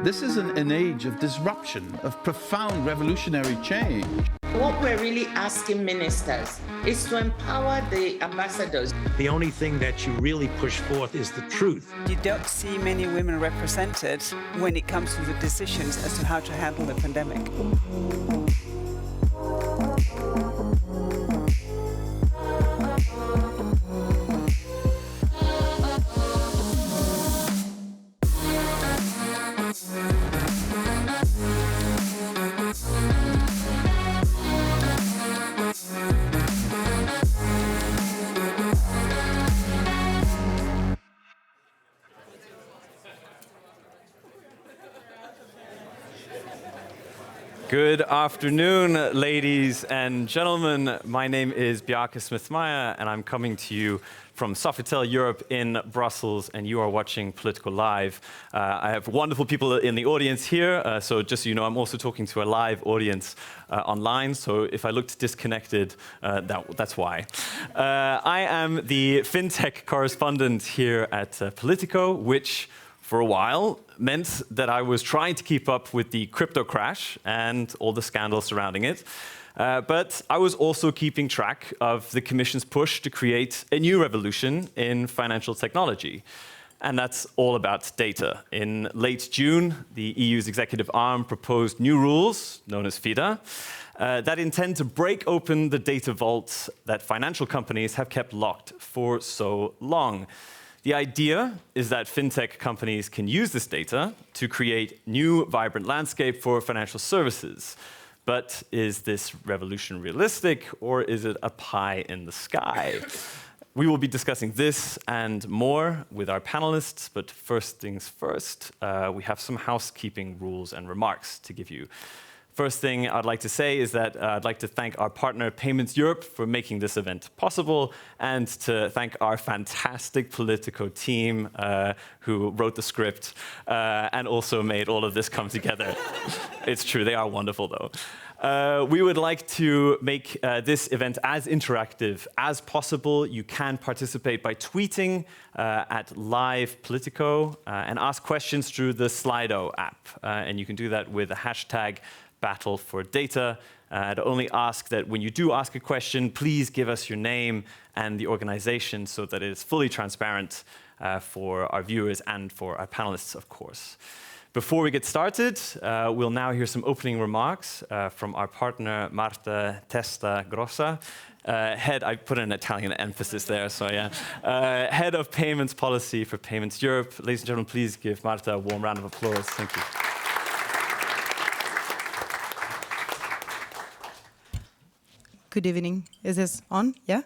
This is an age of disruption, of profound revolutionary change. What we're really asking ministers is to empower the ambassadors. The only thing that you really push forth is the truth. You don't see many women represented when it comes to the decisions as to how to handle the pandemic. Good afternoon, ladies and gentlemen. My name is Bjarke Smith-Meyer, and I'm coming to you from Sofitel Europe in Brussels, and you are watching Politico Live. I have wonderful people in the audience here, so just so you know, I'm also talking to a live audience online, so if I looked disconnected, that's why. I am the Fintech correspondent here at Politico, which for a while meant that I was trying to keep up with the crypto crash and all the scandals surrounding it. But I was also keeping track of the Commission's push to create a new revolution in financial technology. And that's all about data. In late June, the EU's executive arm proposed new rules, known as Fida, that intend to break open the data vaults that financial companies have kept locked for so long. The idea is that fintech companies can use this data to create new, vibrant landscape for financial services. But is this revolution realistic, or is it a pie in the sky? We will be discussing this and more with our panelists, but first things first, we have some housekeeping rules and remarks to give you. First thing I'd like to say is that I'd like to thank our partner Payments Europe for making this event possible, and to thank our fantastic Politico team who wrote the script and also made all of this come together. It's true, they are wonderful though. We would like to make this event as interactive as possible. You can participate by tweeting at Live Politico and ask questions through the Slido app. And you can do that with the hashtag Battle for Data. I'd only ask that when you do ask a question, please give us your name and the organization so that it is fully transparent for our viewers and for our panelists, of course. Before we get started, we'll now hear some opening remarks from our partner, Marta Testa Grossa, I put an Italian emphasis there, so yeah. Head of Payments Policy for Payments Europe. Ladies and gentlemen, please give Marta a warm round of applause. Thank you. Good evening. Is this on? Yeah?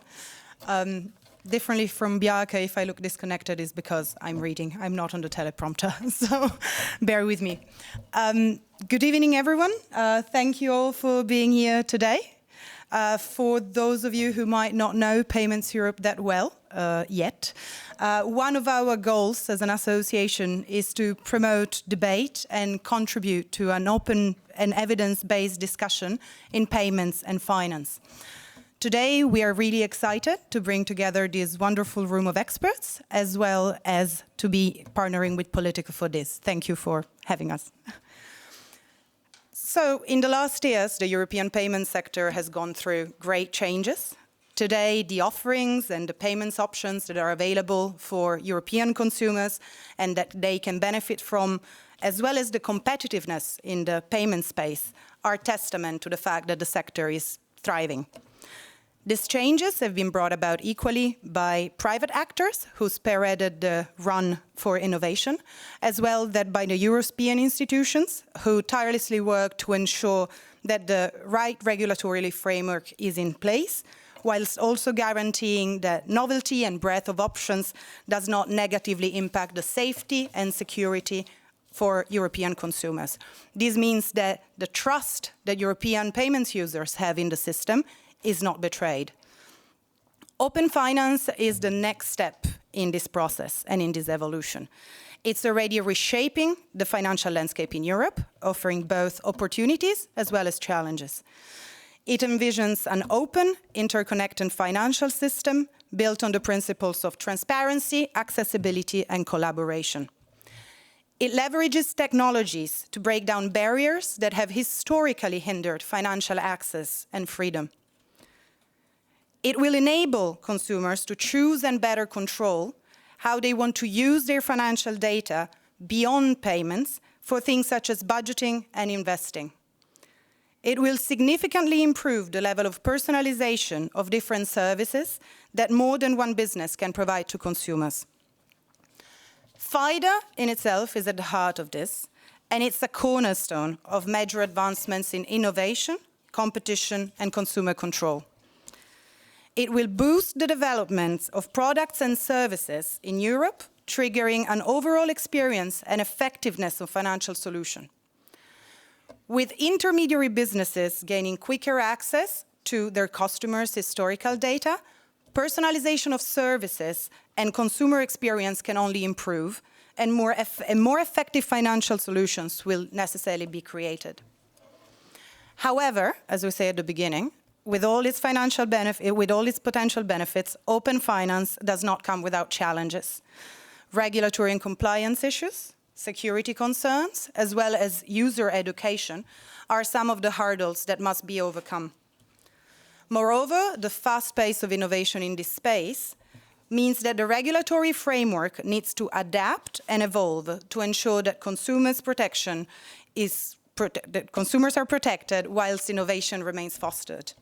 Differently from Bjarke, if I look disconnected, is because I'm reading. I'm not on the teleprompter, so bear with me. Good evening, everyone. Thank you all for being here today. For those of you who might not know Payments Europe that well yet, one of our goals as an association is to promote debate and contribute to an open and evidence-based discussion in payments and finance. Today, we are really excited to bring together this wonderful room of experts, as well as to be partnering with Politico for this. Thank you for having us. So, in the last years, the European payment sector has gone through great changes. Today, the offerings and the payments options that are available for European consumers and that they can benefit from, as well as the competitiveness in the payment space, are testament to the fact that the sector is thriving. These changes have been brought about equally by private actors who spearheaded the run for innovation, as well as by the European institutions who tirelessly work to ensure that the right regulatory framework is in place, whilst also guaranteeing that novelty and breadth of options does not negatively impact the safety and security for European consumers. This means that the trust that European payments users have in the system is not betrayed. Open finance is the next step in this process and in this evolution. It's already reshaping the financial landscape in Europe, offering both opportunities as well as challenges. It envisions an open, interconnected financial system built on the principles of transparency, accessibility, and collaboration. It leverages technologies to break down barriers that have historically hindered financial access and freedom. It will enable consumers to choose and better control how they want to use their financial data beyond payments for things such as budgeting and investing. It will significantly improve the level of personalization of different services that more than one business can provide to consumers. Fida in itself is at the heart of this, and it's a cornerstone of major advancements in innovation, competition, and consumer control. It will boost the development of products and services in Europe, triggering an overall experience and effectiveness of financial solutions. With intermediary businesses gaining quicker access to their customers' historical data, personalization of services and consumer experience can only improve, and more effective financial solutions will necessarily be created. However, as we say at the beginning, with all its potential benefits, open finance does not come without challenges. Regulatory and compliance issues, security concerns, as well as user education are some of the hurdles that must be overcome. Moreover, the fast pace of innovation in this space means that the regulatory framework needs to adapt and evolve to ensure that consumers are protected whilst innovation remains fostered.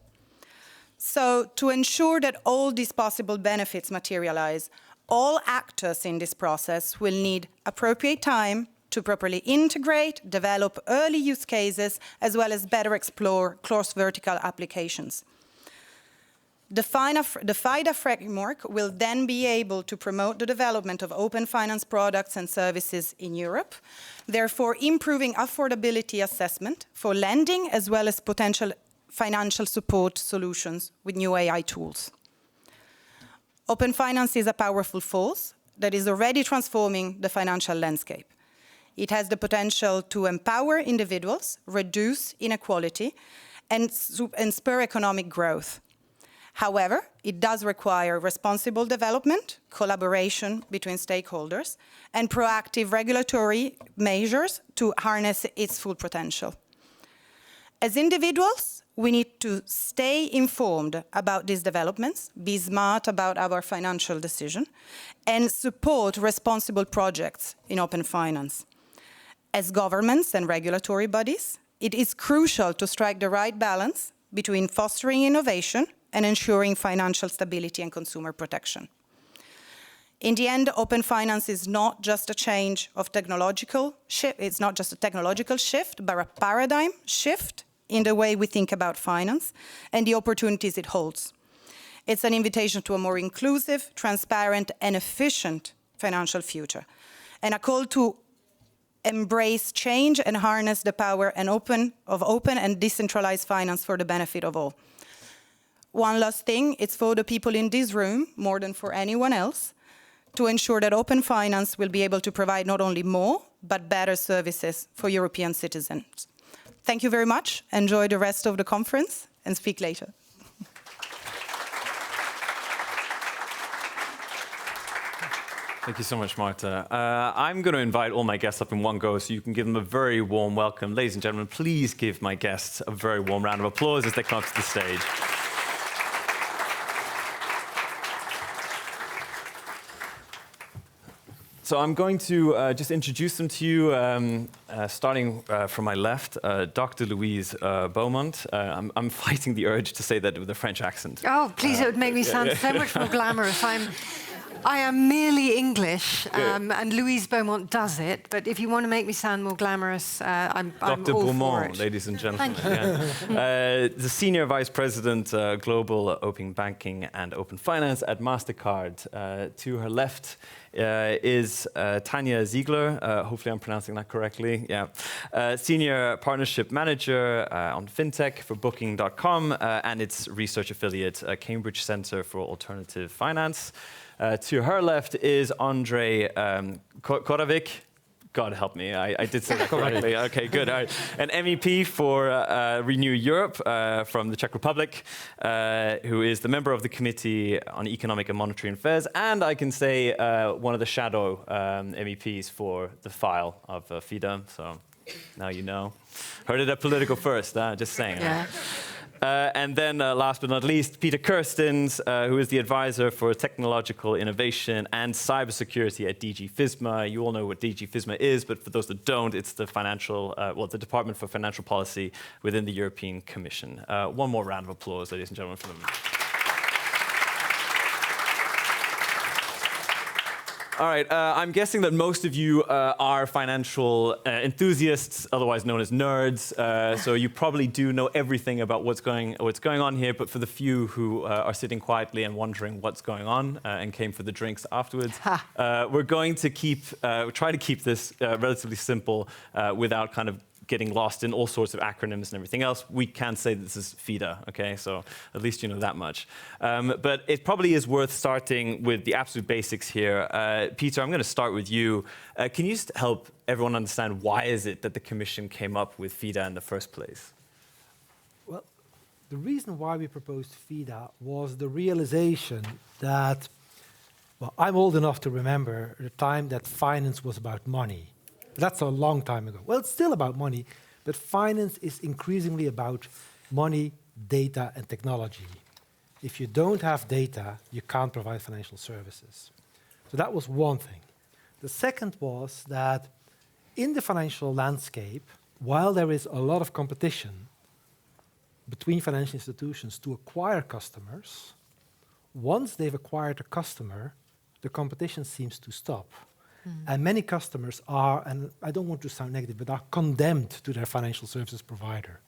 So, to ensure that all these possible benefits materialize, all actors in this process will need appropriate time to properly integrate, develop early use cases, as well as better explore cross-vertical applications. The FIDA framework will then be able to promote the development of open finance products and services in Europe, therefore improving affordability assessment for lending as well as potential financial support solutions with new AI tools. Open finance is a powerful force that is already transforming the financial landscape. It has the potential to empower individuals, reduce inequality, and spur economic growth. However, it does require responsible development, collaboration between stakeholders, and proactive regulatory measures to harness its full potential. As individuals, we need to stay informed about these developments, be smart about our financial decision, and support responsible projects in open finance. As governments and regulatory bodies, it is crucial to strike the right balance between fostering innovation and ensuring financial stability and consumer protection. In the end, open finance is not just a change of technological shift, it's not just a technological shift, but a paradigm shift in the way we think about finance and the opportunities it holds. It's an invitation to a more inclusive, transparent, and efficient financial future, and a call to embrace change and harness the power of open and decentralized finance for the benefit of all. One last thing, it's for the people in this room, more than for anyone else, to ensure that open finance will be able to provide not only more, but better services for European citizens. Thank you very much. Enjoy the rest of the conference and speak later. Thank you so much, Marta. I'm going to invite all my guests up in one go so you can give them a very warm welcome. Ladies and gentlemen, please give my guests a very warm round of applause as they come up to the stage. So I'm going to just introduce them to you, starting from my left, Dr. Louise Beaumont. I'm fighting the urge to say that with a French accent. Oh, please, it would make me sound so much more glamorous. I am merely English, and Louise Beaumont does it. But if you want to make me sound more glamorous, I'm Dr. all Beaumont, for it. ladies and gentlemen. The Senior Vice President, Global Open Banking and Open Finance at MasterCard. To her left is Tanya Ziegler. Hopefully I'm pronouncing that correctly. Yeah. Senior Partnership Manager on Fintech for Booking.com and its research affiliate, Cambridge Center for Alternative Finance. To her left is Andrej Koravic. God help me, I did say that correctly. Okay, good. All right. An MEP for Renew Europe from the Czech Republic, who is the member of the Committee on Economic and Monetary Affairs, and I can say one of the shadow MEPs for the file of Fida. So now you know. Heard it at Politico first, just saying. Yeah. And then last but not least, Peter Kirstens, who is the advisor for technological innovation and cybersecurity at DG FISMA. You all know what DG FISMA is, but for those that don't, it's the the Department for Financial Policy within the European Commission. One more round of applause, ladies and gentlemen, for them. All right, I'm guessing that most of you are financial enthusiasts, otherwise known as nerds. So you probably do know everything about what's going on here. But for the few who are sitting quietly and wondering what's going on and came for the drinks afterwards, we're going to try to keep this relatively simple without kind of getting lost in all sorts of acronyms and everything else. We can say this is Fida, okay? So at least you know that much. But it probably is worth starting with the absolute basics here. Peter, I'm going to start with you. Can you just help everyone understand why is it that the Commission came up with Fida in the first place? Well, the reason why we proposed Fida was the realization that, well, I'm old enough to remember the time that finance was about money. That's a long time ago. Well, it's still about money, but finance is increasingly about money, data, and technology. If you don't have data, you can't provide financial services. So that was one thing. The second was that in the financial landscape, while there is a lot of competition between financial institutions to acquire customers, once they've acquired a customer, the competition seems to stop. And many customers are, and I don't want to sound negative, but are condemned to their financial services provider.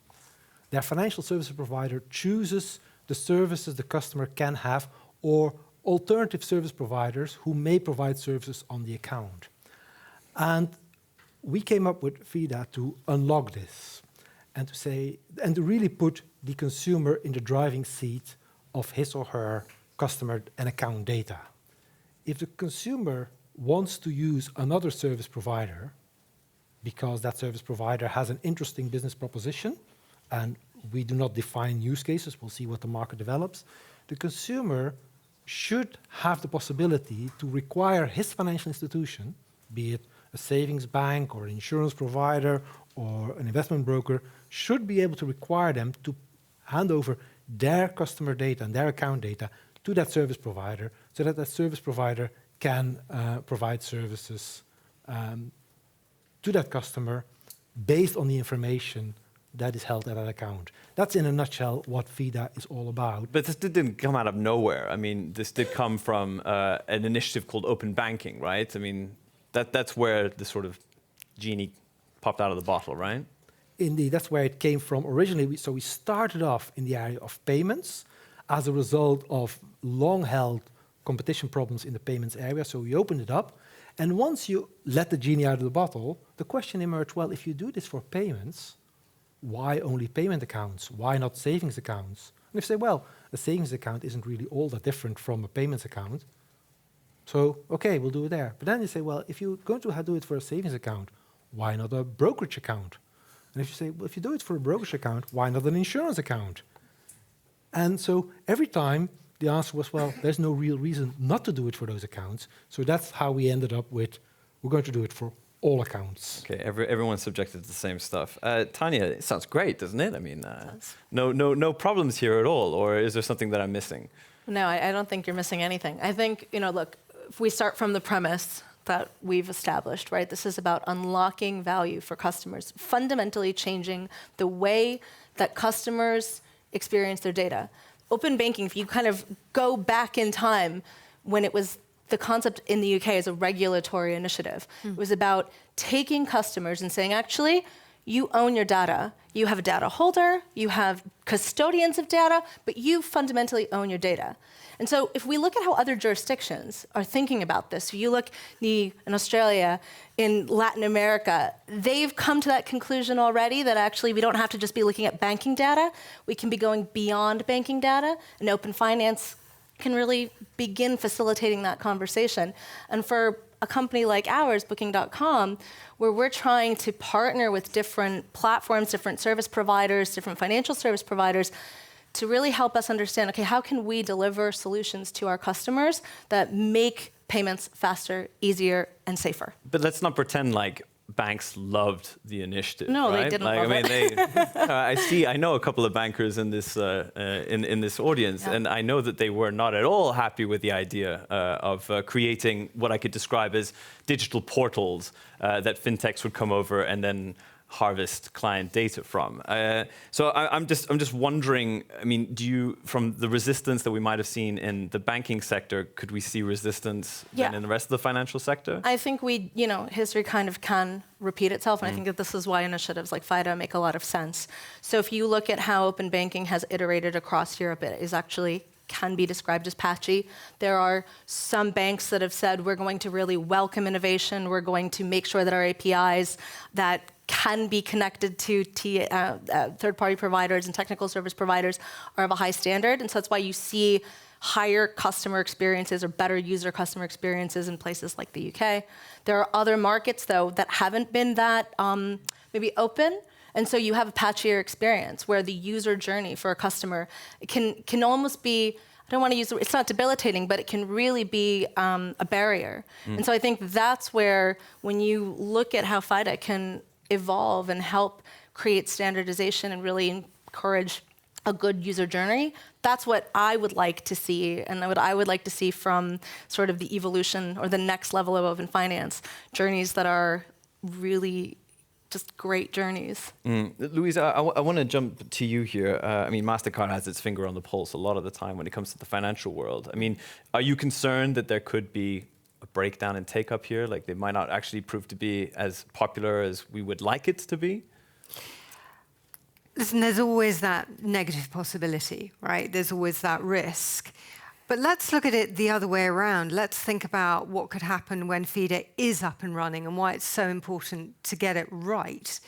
Their financial services provider chooses the services the customer can have or alternative service providers who may provide services on the account. And we came up with Fida to unlock this and to say, and to really put the consumer in the driving seat of his or her customer and account data. If the consumer wants to use another service provider because that service provider has an interesting business proposition, and we do not define use cases, we'll see what the market develops, the consumer should have the possibility to require his financial institution, be it a savings bank or an insurance provider or an investment broker, should be able to require them to hand over their customer data and their account data to that service provider so that that service provider can provide services to that customer based on the information that is held at that account. That's in a nutshell what Fida is all about. But this didn't come out of nowhere. I mean, this did come from an initiative called open banking, right? I mean, that's where the sort of genie popped out of the bottle, right? Indeed, that's where it came from originally. We started off in the area of payments as a result of long-held competition problems in the payments area, so we opened it up. And once you let the genie out of the bottle, the question emerged, well, if you do this for payments, why only payment accounts? Why not savings accounts? And if you say, well, a savings account isn't really all that different from a payments account, so, okay, we'll do it there. But then you say, well, if you're going to do it for a savings account, why not a brokerage account? And if you say, well, if you do it for a brokerage account, why not an insurance account? And so every time, the answer was, well, there's no real reason not to do it for those accounts. So that's how we ended up with, we're going to do it for all accounts. Okay, everyone's subjected to the same stuff. Tanya, it sounds great, doesn't it? I mean, no problems here at all, or is there something that I'm missing? No, I don't think you're missing anything. I think, look, if we start from the premise that we've established, right? This is about unlocking value for customers, fundamentally changing the way that customers experience their data. Open banking, if you kind of go back in time when it was the concept in the UK as a regulatory initiative, it was about taking customers and saying, actually, you own your data. You have a data holder, you have custodians of data, but you fundamentally own your data. And so if we look at how other jurisdictions are thinking about this, if you look in Australia, in Latin America, they've come to that conclusion already that actually we don't have to just be looking at banking data. We can be going beyond banking data, and open finance can really begin facilitating that conversation. And for a company like ours, Booking.com, where we're trying to partner with different platforms, different service providers, different financial service providers, to really help us understand, okay, how can we deliver solutions to our customers that make payments faster, easier, and safer? But let's not pretend like banks loved the initiative. No, right? they didn't like, love I mean, it. I know a couple of bankers in this in this audience, Yeah. and I know that they were not at all happy with the idea of creating what I could describe as digital portals that fintechs would come over and then harvest client data from. So I'm just wondering. I mean, from the resistance that we might have seen in the banking sector, could we see resistance then in the rest of the financial sector? I think history kind of can repeat itself, and I think that this is why initiatives like Fida make a lot of sense. So if you look at how open banking has iterated across Europe, it is actually can be described as patchy. There are some banks that have said, we're going to really welcome innovation, we're going to make sure that our APIs that can be connected to third-party providers and technical service providers are of a high standard. And so that's why you see higher customer experiences or better user customer experiences in places like the UK. There are other markets, though, that haven't been that maybe open. And so you have a patchier experience where the user journey for a customer can almost be, I don't want to use the word, it's not debilitating, but it can really be a barrier. And so I think that's where, when you look at how Fida can evolve and help create standardization and really encourage a good user journey, that's what I would like to see, and what I would like to see from sort of the evolution or the next level of open finance, journeys that are really just great journeys. Louise, I want to jump to you here. I mean, MasterCard has its finger on the pulse a lot of the time when it comes to the financial world. I mean, are you concerned that there could be a breakdown in take-up here? Like, they might not actually prove to be as popular as we would like it to be? Listen, there's always that negative possibility, right? There's always that risk. But let's look at it the other way around. Let's think about what could happen when Fida is up and running and why it's so important to get it right.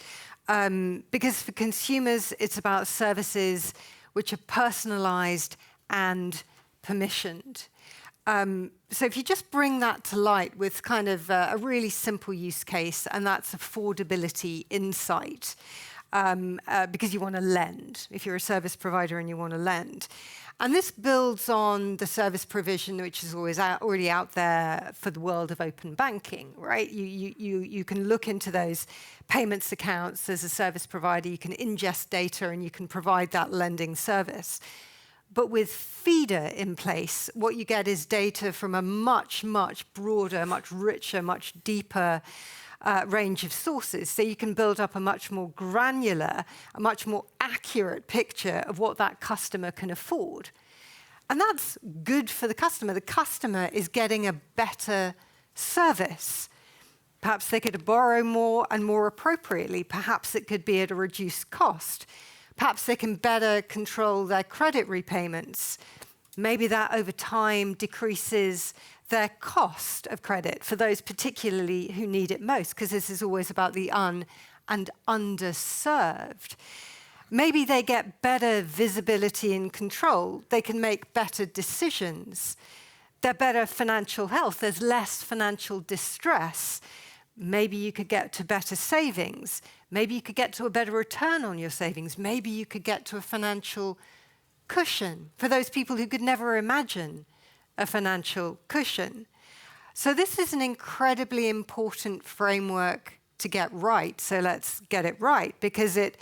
Because for consumers, it's about services which are personalized and permissioned. So if you just bring that to light with kind of a really simple use case, and that's affordability insight, because you want to lend, if you're a service provider and you want to lend. And this builds on the service provision, which is always already out there for the world of open banking, right? You can look into those payments accounts as a service provider, you can ingest data, and you can provide that lending service. But with Fida in place, what you get is data from a much, much broader, much richer, much deeper range of sources. So you can build up a much more granular, a much more accurate picture of what that customer can afford. And that's good for the customer. The customer is getting a better service. Perhaps they could borrow more and more appropriately. Perhaps it could be at a reduced cost. Perhaps they can better control their credit repayments. Maybe that over time decreases their cost of credit for those particularly who need it most, because this is always about the and underserved. Maybe they get better visibility and control. They can make better decisions. They're better financial health. There's less financial distress. Maybe you could get to better savings. Maybe you could get to a better return on your savings. Maybe you could get to a financial cushion for those people who could never imagine a financial cushion. So this is an incredibly important framework to get right. So let's get it right, because it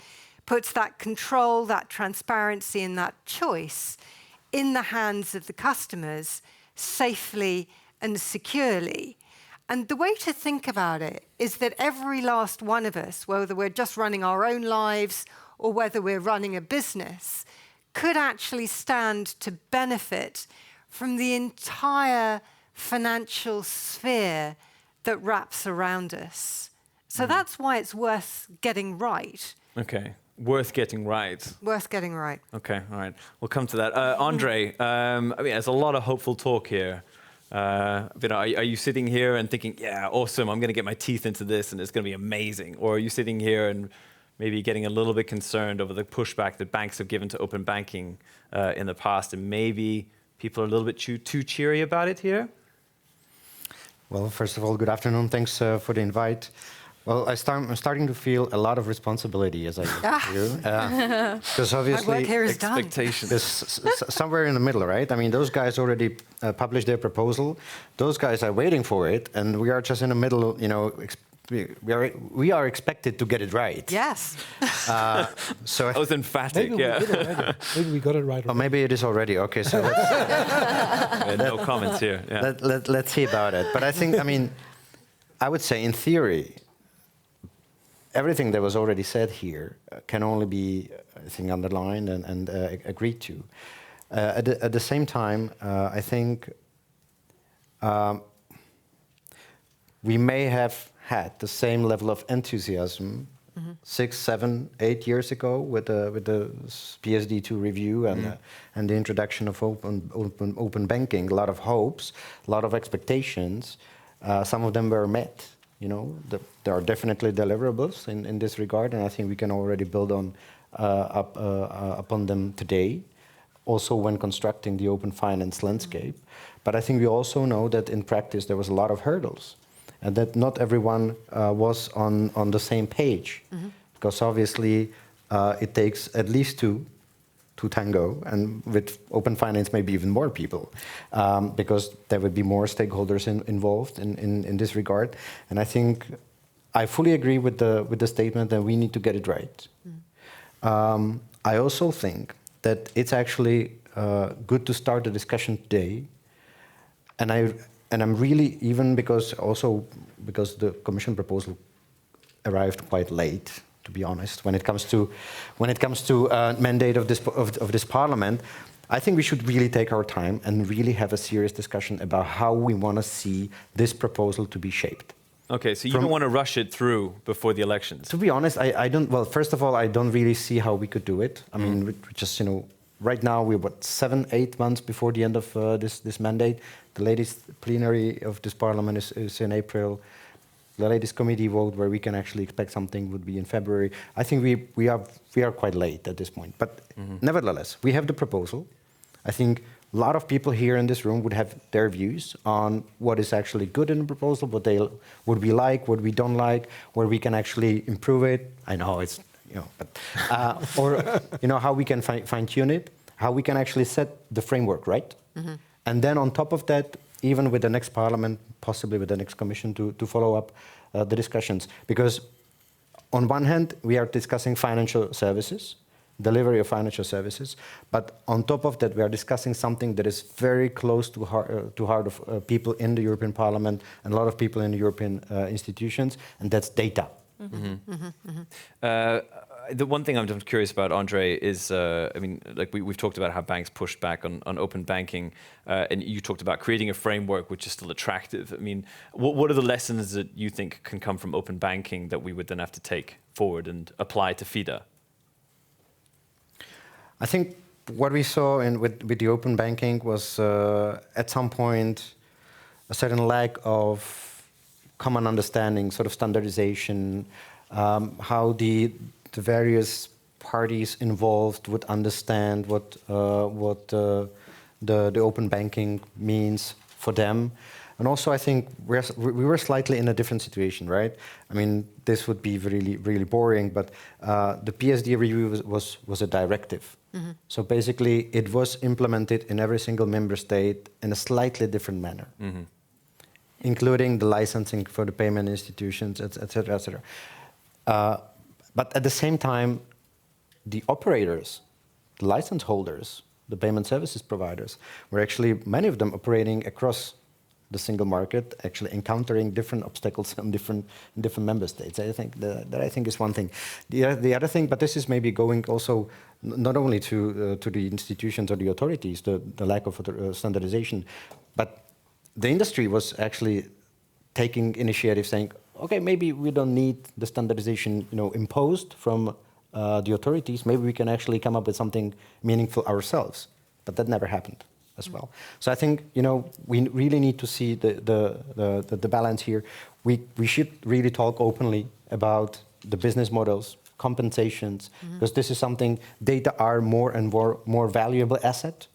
puts that control, that transparency, and that choice in the hands of the customers safely and securely. And the way to think about it is that every last one of us, whether we're just running our own lives or whether we're running a business, could actually stand to benefit from the entire financial sphere that wraps around us. So that's why it's worth getting right. Okay, worth getting right. Worth getting right. Okay, all right. We'll come to that. Andre, I mean, there's a lot of hopeful talk here. Are you sitting here and thinking, yeah, awesome, I'm going to get my teeth into this and it's going to be amazing? Or are you sitting here and maybe getting a little bit concerned over the pushback that banks have given to open banking in the past, and maybe People are a little bit too cheery about it here. Well, first of all, good afternoon. Thanks for the invite. Well, I'm starting to feel a lot of responsibility as I go through. Because obviously, my work here is done. there's somewhere in the middle, right? I mean, those guys already published their proposal. Those guys are waiting for it, and we are just in the middle, you know, we are expected to get it right. Yes. So I was emphatic, Maybe yeah. we did already. Maybe we got it right. Oh, maybe it is already. Okay, so No comments here. Yeah. let's see about it. But I think, I mean, I would say in theory, everything that was already said here can only be, I think, underlined and agreed to. At the same time, I think we may have had the same level of enthusiasm 6, 7, 8 years ago with the PSD2 review and the introduction of open banking. A lot of hopes, a lot of expectations. Some of them were met. You know, there are definitely deliverables in this regard, and I think we can already build on upon them today. Also, when constructing the open finance landscape, but I think we also know that in practice there was a lot of hurdles, and that not everyone was on the same page, because obviously it takes at least two to tango, and with open finance maybe even more people, because there would be more stakeholders involved in this regard. And I think I fully agree with the statement that we need to get it right. I also think that it's actually good to start the discussion today, and I'm really, even because the Commission proposal arrived quite late, to be honest, when it comes to mandate of this Parliament. I think we should really take our time and really have a serious discussion about how we want to see this proposal to be shaped. Okay, so you don't want to rush it through before the elections? To be honest, I don't. Well, first of all, I don't really see how we could do it. I mean, we just, you know, right now we're 7, 8 months before the end of this mandate. The latest plenary of this Parliament is in April. The latest committee vote where we can actually expect something would be in February. I think we are quite late at this point. But nevertheless, we have the proposal. I think a lot of people here in this room would have their views on what is actually good in the proposal, what we like, what we don't like, where we can actually improve it. I know it's, you know, but, or, you know, how we can fine tune it, how we can actually set the framework, right? And then on top of that, even with the next Parliament, possibly with the next Commission, to follow up the discussions. Because on one hand, we are discussing financial services, delivery of financial services, but on top of that, we are discussing something that is very close to heart of people in the European Parliament and a lot of people in the European institutions, and that's data. The one thing I'm just curious about, Andre, is, I mean, like we've talked about how banks pushed back on open banking, and you talked about creating a framework which is still attractive. I mean, what are the lessons that you think can come from open banking that we would then have to take forward and apply to Fida? I think what we saw with the open banking was at some point a certain lack of common understanding, sort of standardization, how the various parties involved would understand what the open banking means for them. And also, I think we were slightly in a different situation, right? I mean, this would be really, really boring, but the PSD review was a directive. So basically, it was implemented in every single member state in a slightly different manner, including the licensing for the payment institutions, et cetera, et cetera. But at the same time, the operators, the license holders, the payment services providers, were actually, many of them operating across the single market, actually encountering different obstacles in different member states. I think that is one thing. The other thing, but this is maybe going also not only to the institutions or the authorities, the lack of standardization, but the industry was actually taking initiative, saying, okay, maybe we don't need the standardization, you know, imposed from the authorities. Maybe we can actually come up with something meaningful ourselves. But that never happened as well. So I think, you know, we really need to see the balance here. We should really talk openly about the business models, compensations, because this is something, data are more and more valuable asset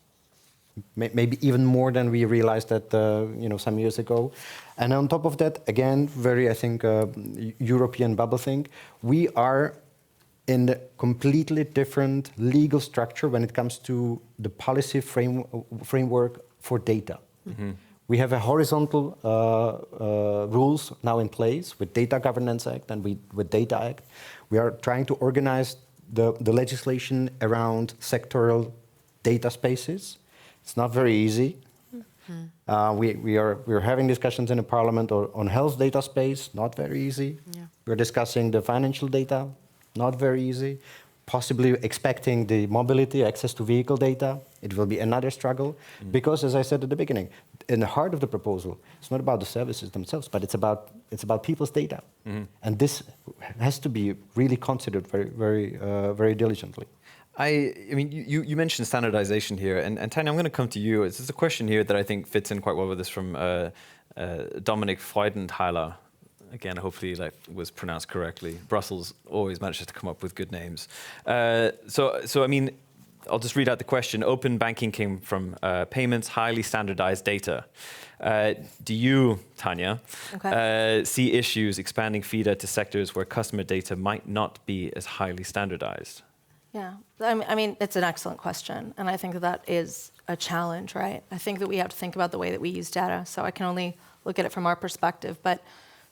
maybe even more than we realized that some years ago. And on top of that, again, very, I think, European bubble thing, we are in a completely different legal structure when it comes to the policy framework for data. Mm-hmm. We have a horizontal rules now in place with Data Governance Act and with Data Act. We are trying to organize the legislation around sectoral data spaces. It's not very easy. Mm-hmm. We're having discussions in the Parliament on health data space, not very easy. Yeah. We're discussing the financial data, not very easy. Possibly expecting the mobility, access to vehicle data, it will be another struggle. Mm. Because, as I said at the beginning, in the heart of the proposal, it's not about the services themselves, but it's about people's data. Mm-hmm. And this has to be really considered very diligently. I mean, you mentioned standardization here, and Tanya, I'm going to come to you. It's a question here that I think fits in quite well with this from Dominik Freudenthaler. Again, hopefully that was pronounced correctly. Brussels always manages to come up with good names. So I mean, I'll just read out the question. Open banking came from payments, highly standardized data. Do you, Tanya, see issues expanding Fida to sectors where customer data might not be as highly standardized? Yeah, I mean, it's an excellent question. And I think that is a challenge, right? I think that we have to think about the way that we use data. So I can only look at it from our perspective. But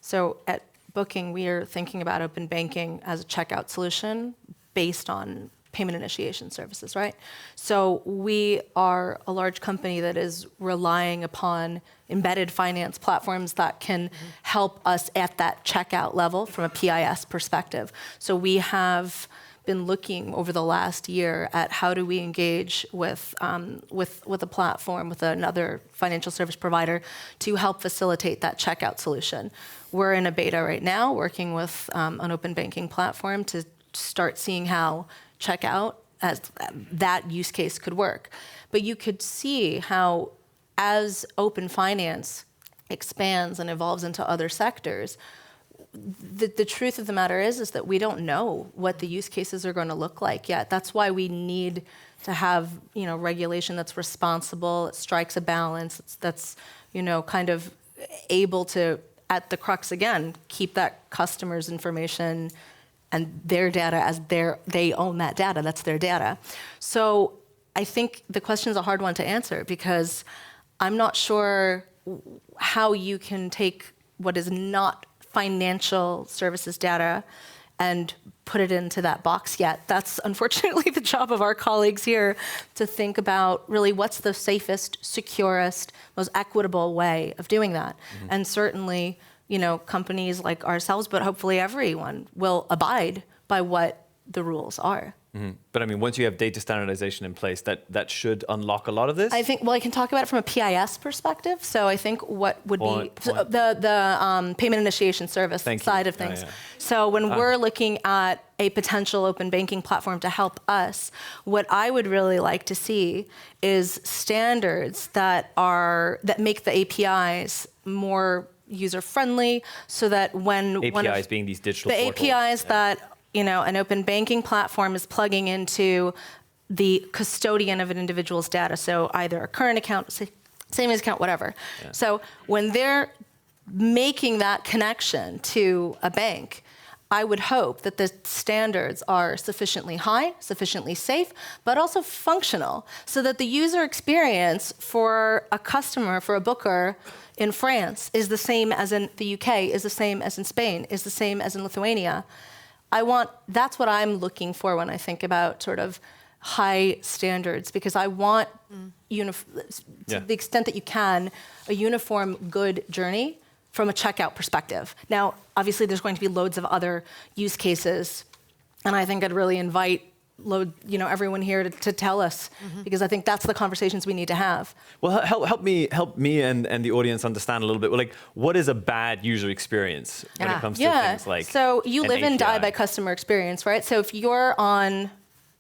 so at Booking, we are thinking about open banking as a checkout solution based on payment initiation services, right? So we are a large company that is relying upon embedded finance platforms that can help us at that checkout level from a PIS perspective. So we have been looking over the last year at how do we engage with a platform, with another financial service provider to help facilitate that checkout solution. We're in a beta right now, working with an open banking platform to start seeing how checkout as that use case could work. But you could see how as open finance expands and evolves into other sectors, the truth of the matter is that we don't know what the use cases are going to look like yet. That's why we need to have regulation that's responsible, it strikes a balance, that's kind of able to, at the crux again, keep that customer's information and their data as they own that data. That's their data. So I think the question is a hard one to answer because I'm not sure how you can take what is not financial services data and put it into that box yet. That's unfortunately the job of our colleagues here to think about really what's the safest, securest, most equitable way of doing that. Mm-hmm. And certainly, companies like ourselves, but hopefully everyone will abide by what the rules are. Mm-hmm. But I mean, once you have data standardization in place, that should unlock a lot of this? I think, I can talk about it from a PIS perspective. So I think what would be the payment initiation service side of things. Oh, yeah. So when we're looking at a potential open banking platform to help us, what I would really like to see is standards that make the APIs more user-friendly so that when APIs being these digital portals. APIs that an open banking platform is plugging into the custodian of an individual's data. So either a current account, savings account, whatever. Yeah. So when they're making that connection to a bank, I would hope that the standards are sufficiently high, sufficiently safe, but also functional, so that the user experience for a customer, for a booker in France is the same as in the UK, is the same as in Spain, is the same as in Lithuania. That's what I'm looking for when I think about sort of high standards, because I want, to the extent that you can, a uniform good journey from a checkout perspective. Now, obviously, there's going to be loads of other use cases, and I think I'd really invite everyone here to tell us, because I think that's the conversations we need to have. Well, help me and the audience understand a little bit. Like, what is a bad user experience when it comes to things like so you live and die by customer experience, right? So if you're on,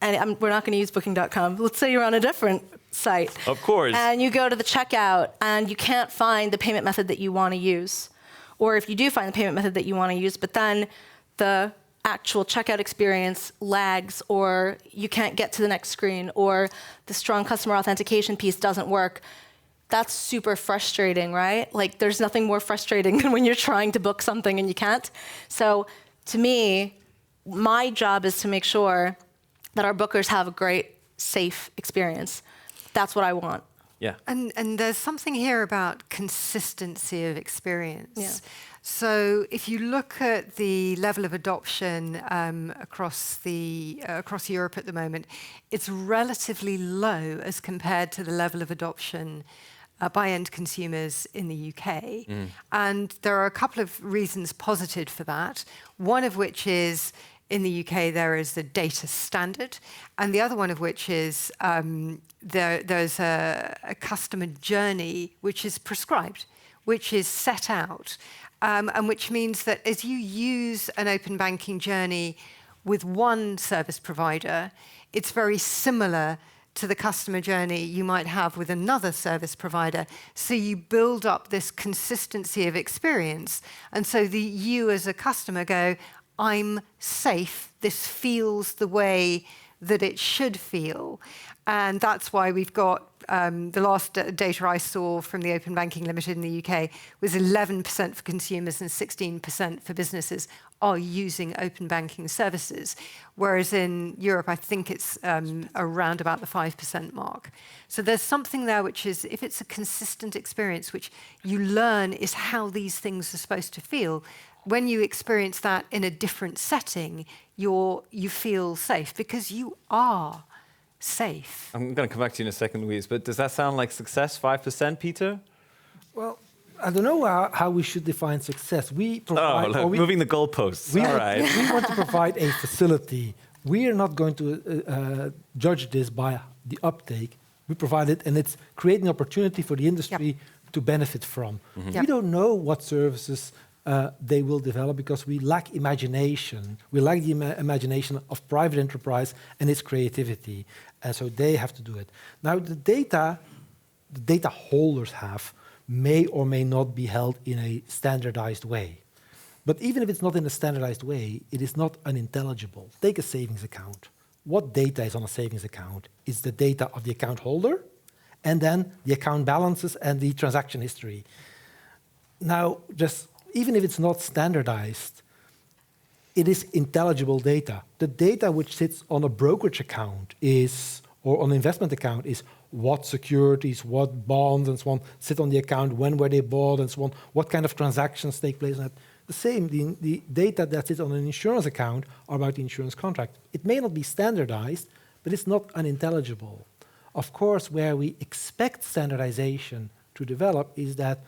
and we're not going to use Booking.com. Let's say you're on a different site. Of course. And you go to the checkout and you can't find the payment method that you want to use, or if you do find the payment method that you want to use, but then the actual checkout experience lags, or you can't get to the next screen, or the strong customer authentication piece doesn't work, that's super frustrating, right? Like, there's nothing more frustrating than when you're trying to book something and you can't. So to me, my job is to make sure that our bookers have a great, safe experience. That's what I want. Yeah. And there's something here about consistency of experience. Yeah. So if you look at the level of adoption across Europe at the moment, it's relatively low as compared to the level of adoption by end consumers in the UK. And there are a couple of reasons posited for that. One of which is, in the UK, there is the data standard, and the other one of which is there's a customer journey which is prescribed, which is set out, and which means that as you use an open banking journey with one service provider, it's very similar to the customer journey you might have with another service provider. So you build up this consistency of experience. And so you as a customer go, I'm safe, this feels the way that it should feel. And that's why we've got, the last data I saw from the Open Banking Limited in the UK was 11% for consumers and 16% for businesses are using open banking services. Whereas in Europe, I think it's around about the 5% mark. So there's something there which is, if it's a consistent experience, which you learn is how these things are supposed to feel, when you experience that in a different setting, you feel safe because you are safe. I'm going to come back to you in a second, Louise, but does that sound like success, 5%, Peter? Well, I don't know how we should define success. We provide, moving the goalposts. All right. We want to provide a facility. We are not going to judge this by the uptake. We provide it, and it's creating opportunity for the industry to benefit from. We don't know what services they will develop because we lack imagination. We lack the imagination of private enterprise and its creativity. And so they have to do it. Now, the data holders may or may not be held in a standardized way. But even if it's not in a standardized way, it is not unintelligible. Take a savings account. What data is on a savings account? It's the data of the account holder, and then the account balances and the transaction history. Now, even if it's not standardized, it is intelligible data. The data which sits on a brokerage account or on an investment account is what securities, what bonds, and so on sit on the account, when were they bought, and so on, what kind of transactions take place on that. The same, the data that sits on an insurance account are about the insurance contract. It may not be standardized, but it's not unintelligible. Of course, where we expect standardization to develop is that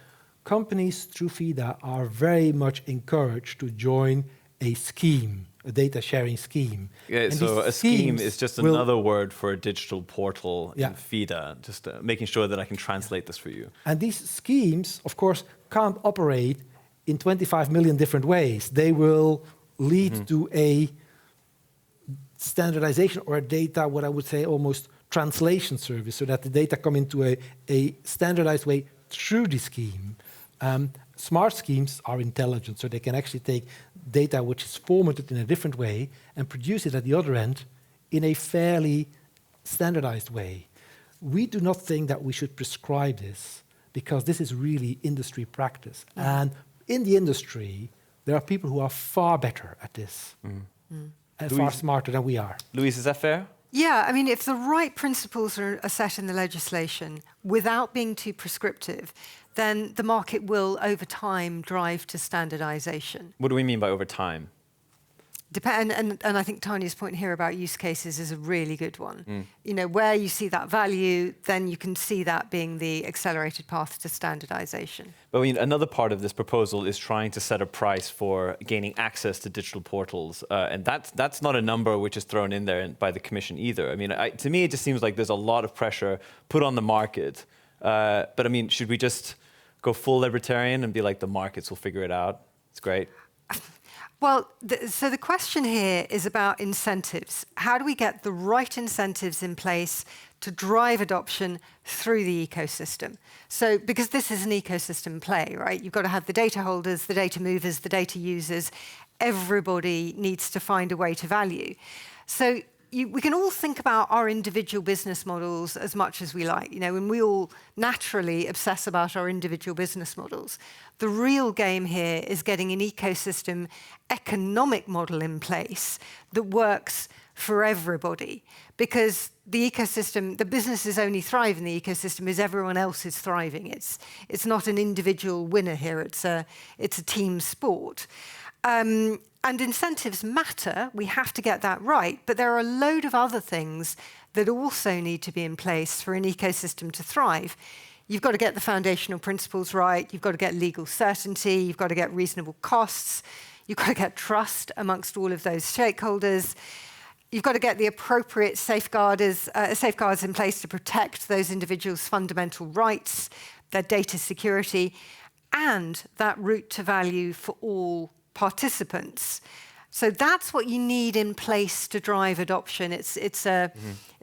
companies through Fida are very much encouraged to join a scheme, a data sharing scheme. Yeah, so a scheme is just another word for a digital portal in Fida, just making sure that I can translate this for you. And these schemes, of course, can't operate in 25 million different ways. They will lead to a standardization or a data, what I would say almost translation service, so that the data come into a standardized way through the scheme. Smart schemes are intelligent, so they can actually take data which is formatted in a different way and produce it at the other end in a fairly standardized way. We do not think that we should prescribe this because this is really industry practice. And in the industry, there are people who are far better at this and far smarter than we are. Louise, is that fair? Yeah, I mean, if the right principles are set in the legislation without being too prescriptive, then the market will, over time, drive to standardization. What do we mean by over time? And I think Tanya's point here about use cases is a really good one. You know, where you see that value, then you can see that being the accelerated path to standardization. But I mean, another part of this proposal is trying to set a price for gaining access to digital portals. And that's not a number which is thrown in there by the Commission either. I mean, to me, it just seems like there's a lot of pressure put on the market. But I mean, should we just go full libertarian and be like, the markets will figure it out? It's great. Well, so the question here is about incentives. How do we get the right incentives in place to drive adoption through the ecosystem? So, because this is an ecosystem play, right? You've got to have the data holders, the data movers, the data users. everybody needs to find a way to value. So we can all think about our individual business models as much as we like, and we all naturally obsess about our individual business models. The real game here is getting an ecosystem economic model in place that works for everybody, because the ecosystem, the businesses only thrive in the ecosystem as everyone else is thriving. It's not an individual winner here. It's a team sport. And incentives matter. We have to get that right. But there are a load of other things that also need to be in place for an ecosystem to thrive. You've got to get the foundational principles right. You've got to get legal certainty. You've got to get reasonable costs. You've got to get trust amongst all of those stakeholders. You've got to get the appropriate safeguards in place to protect those individuals' fundamental rights, their data security, and that route to value for all participants. So that's what you need in place to drive adoption. It's a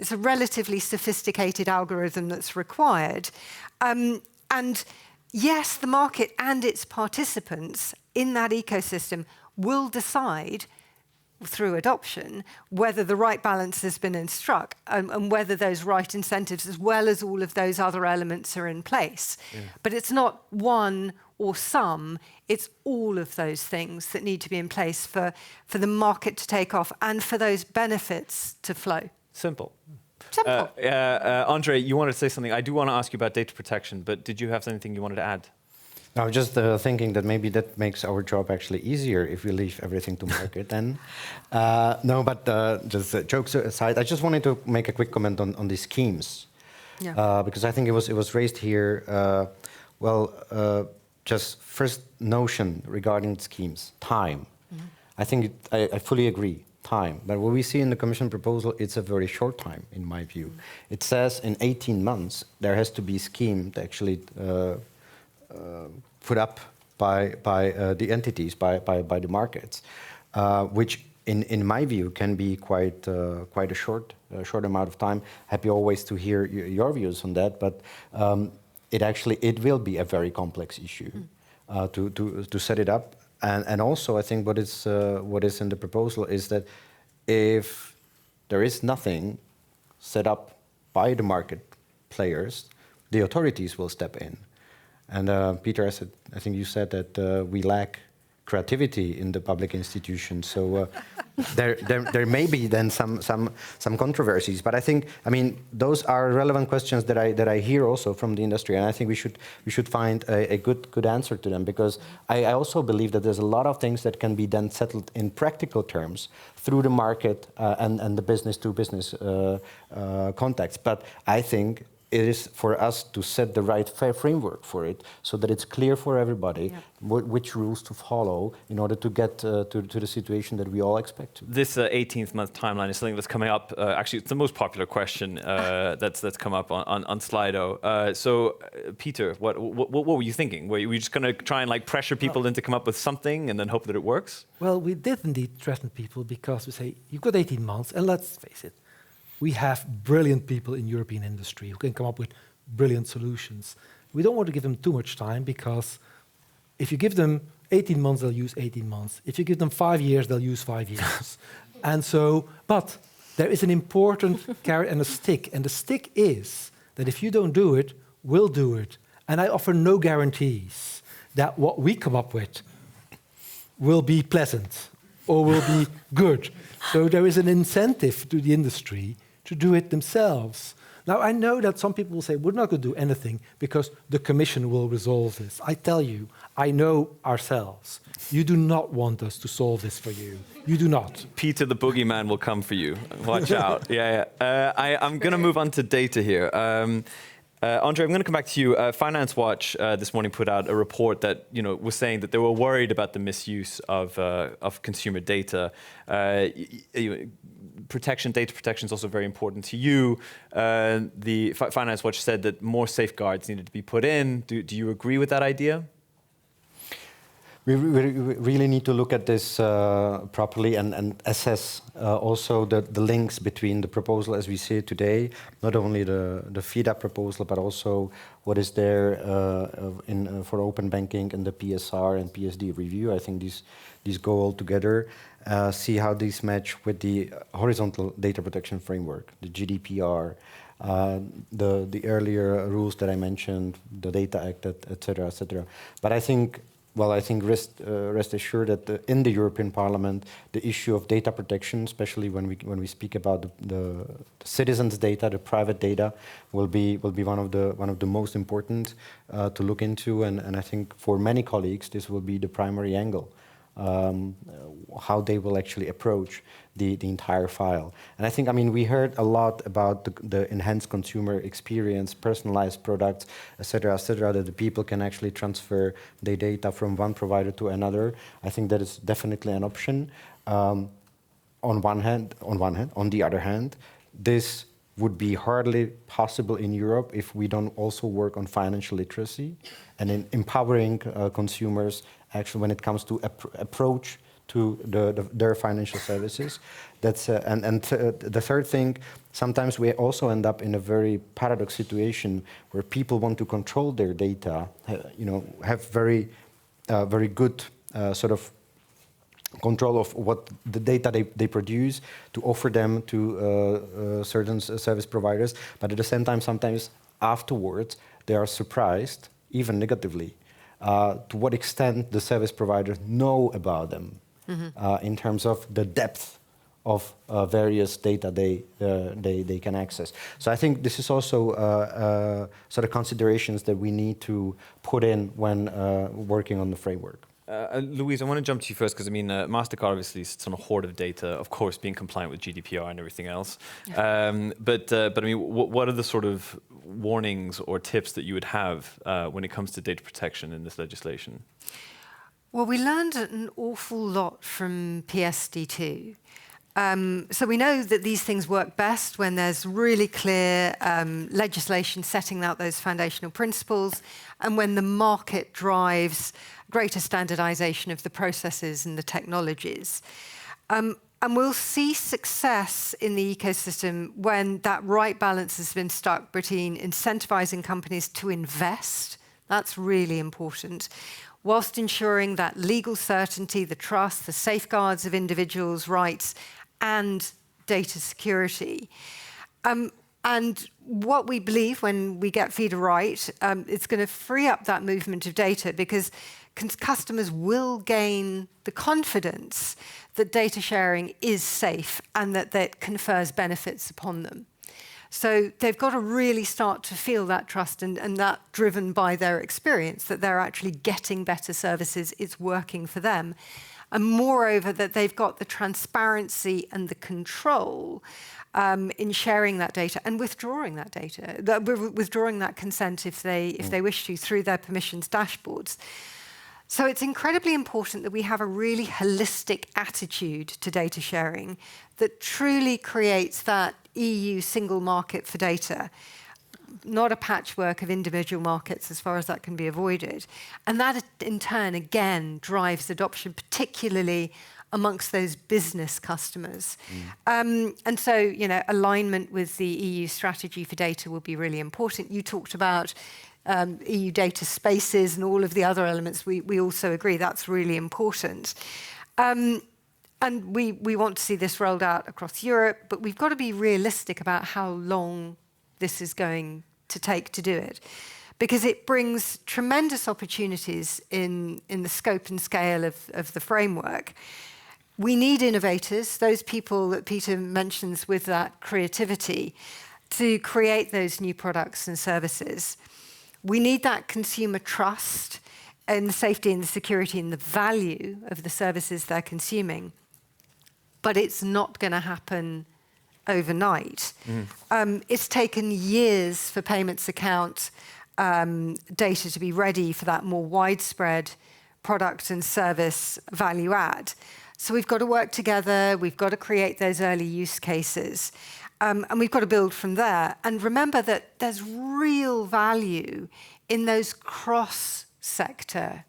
relatively sophisticated algorithm that's required. And yes, the market and its participants in that ecosystem will decide through adoption whether the right balance has been struck and whether those right incentives as well as all of those other elements are in place. Yeah. But it's not one or some, it's all of those things that need to be in place for the market to take off and for those benefits to flow. Simple. Simple. Andre, you wanted to say something. I do want to ask you about data protection, but did you have anything you wanted to add? I was just thinking that maybe that makes our job actually easier if we leave everything to market then. No, but just jokes aside, I just wanted to make a quick comment on these schemes. Yeah. Because I think it was raised here, just first notion regarding schemes, time. Mm-hmm. I think I fully agree, time. But what we see in the Commission proposal, it's a very short time, in my view. Mm-hmm. It says in 18 months, there has to be a scheme to actually put up by the entities, by the markets, which in my view can be quite a short amount of time. Happy always to hear your views on that, but it will be a very complex issue to set it up. And also I think what is in the proposal is that if there is nothing set up by the market players, the authorities will step in. And Peter, I think you said that we lack creativity in the public institutions. So there may be then some controversies. But I mean, those are relevant questions that I hear also from the industry, and I think we should find a good answer to them, because I also believe that there's a lot of things that can be then settled in practical terms through the market and the business-to-business context. But I think it is for us to set the right framework for it, so that it's clear for everybody which rules to follow in order to get to the situation that we all expect. This 18th-month timeline is something that's coming up. Actually, it's the most popular question that's come up on Slido. So, Peter, what were you thinking? Were you just going to try and pressure people into come up with something and then hope that it works? Well, we did indeed threaten people, because we say, you've got 18 months, and let's face it, we have brilliant people in European industry who can come up with brilliant solutions. We don't want to give them too much time, because if you give them 18 months, they'll use 18 months. If you give them 5 years, they'll use 5 years. And so, but there is an important carrot and a stick. And the stick is that if you don't do it, we'll do it. And I offer no guarantees that what we come up with will be pleasant or will be good. So there is an incentive to the industry to do it themselves. Now, I know that some people will say, we're not going to do anything because the Commission will resolve this. I tell you, I know ourselves. You do not want us to solve this for you. You do not. Peter the boogeyman will come for you. Watch out. I'm going to move on to data here. Andre, I'm going to come back to you. Finance Watch this morning put out a report that was saying that they were worried about the misuse of consumer data. Data protection is also very important to you. The Finance Watch said that more safeguards needed to be put in. Do you agree with that idea? We really need to look at this properly and assess also the links between the proposal as we see it today, not only the Fida proposal, but also what is there for open banking and the PSR and PSD review. I think these go all together. See how these match with the horizontal data protection framework, the GDPR, the earlier rules that I mentioned, the Data Act, et cetera. But I think rest assured that in the European Parliament, the issue of data protection, especially when we speak about the citizens' data, the private data, will be one of the most important to look into, and I think for many colleagues this will be the primary angle. How they will actually approach the entire file. And I think, we heard a lot about the enhanced consumer experience, personalized products, et cetera, that the people can actually transfer their data from one provider to another. I think that is definitely an option. On one hand. On the other hand, this would be hardly possible in Europe if we don't also work on financial literacy and in empowering consumers actually when it comes to approach to their financial services. That's the third thing. Sometimes we also end up in a very paradox situation where people want to control their data, have very good sort of control of what the data they produce to offer them to certain service providers, but at the same time, sometimes afterwards, they are surprised, even negatively, to what extent the service providers know about them in terms of the depth of various data they can access. So I think this is also sort of considerations that we need to put in when working on the framework. Louise, I want to jump to you first because MasterCard obviously sits on a hoard of data, of course, being compliant with GDPR and everything else. Yeah. But what are the sort of warnings or tips that you would have when it comes to data protection in this legislation? Well, we learned an awful lot from PSD2. So we know that these things work best when there's really clear legislation setting out those foundational principles and when the market drives greater standardization of the processes and the technologies. And we'll see success in the ecosystem when that right balance has been struck between incentivizing companies to invest, that's really important, whilst ensuring that legal certainty, the trust, the safeguards of individuals' rights, and data security. And what we believe when we get Fida right, it's going to free up that movement of data because customers will gain the confidence that data sharing is safe and that confers benefits upon them. So they've got to really start to feel that trust and that driven by their experience, that they're actually getting better services, it's working for them. And moreover, that they've got the transparency and the control in sharing that data and withdrawing that data, withdrawing that consent if they wish to through their permissions dashboards. So it's incredibly important that we have a really holistic attitude to data sharing that truly creates that EU single market for data, not a patchwork of individual markets as far as that can be avoided. And that in turn, again, drives adoption, particularly amongst those business customers. And so, alignment with the EU strategy for data will be really important. You talked about EU data spaces and all of the other elements. We also agree that's really important. And we want to see this rolled out across Europe, but we've got to be realistic about how long this is going to take to do it, because it brings tremendous opportunities in the scope and scale of the framework. We need innovators, those people that Peter mentions with that creativity, to create those new products and services. We need that consumer trust in the safety and the security and the value of the services they're consuming. But it's not going to happen overnight. It's taken years for payments account data to be ready for that more widespread product and service value add. So we've got to work together, we've got to create those early use cases, and we've got to build from there. And remember that there's real value in those cross-sector